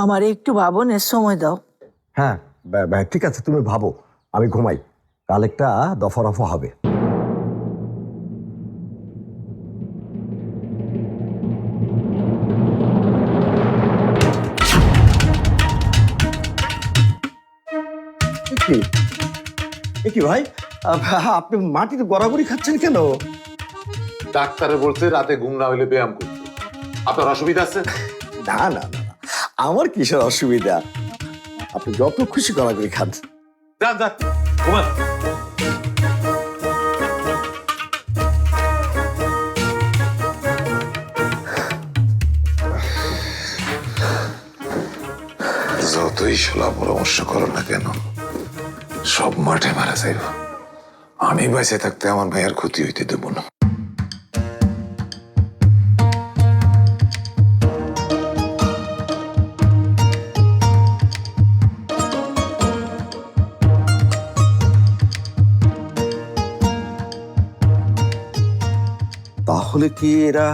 আমার একটু ভাবনের সময় দাও। হ্যাঁ ঠিক আছে, তুমি ভাবো, আমি ঘুমাই। কাল একটা দফা রফা হবে। কি ভাই, আপনি মাটিতে গড়াগড়ি খাচ্ছেন কেন? ডাক্তারে বলছে রাতে ঘুম না হইলে ব্যায়াম করতে। আপনার অসুবিধা আছে? না না না, আমার কিসের অসুবিধা? আপনি যত খুশি গড়াগড়ি খান। যান যান ঘুমান। যতই শালা পরামর্শ করো না কেন, সব মাঠে মারা যাইব। আমি বেঁচে থাকতে আমার ভাইয়ের ক্ষতি হইতে দেব না। তাহলে কি এরা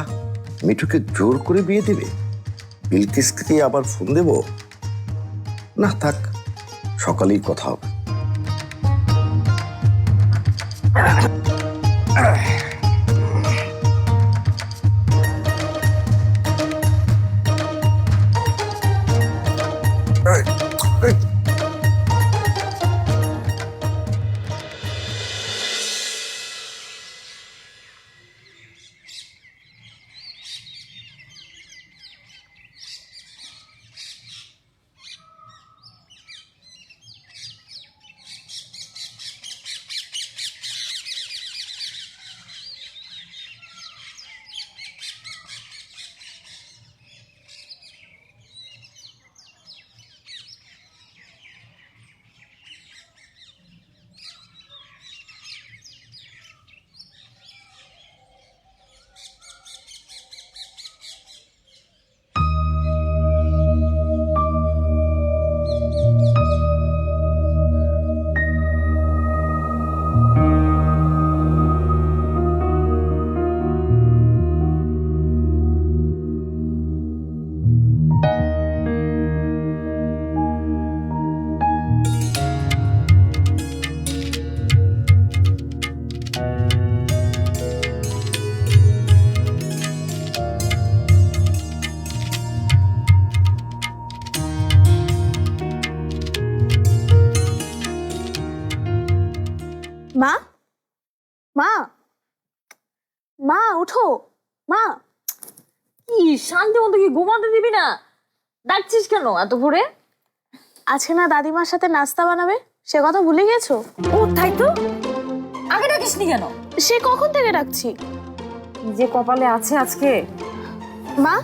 মিঠুকে জোর করে বিয়ে দেবে? বিলকিসকে আবার ফোন দেব? না থাক, সকালেই কথা হবে। মা, মা, মা উঠো। মা, কি শান্তি মতো কি ঘুমাতে দিবি না? ডাকছিস কেন এত ভোরে? আজকে না দাদিমার সাথে নাস্তা বানাবে, সে কথা ভুলে গেছো? ও তাই তো, আগে ডাকিসনি কেন? সে কখন থেকে ডাকছি। কি যে কপালে আছে আজকে। মা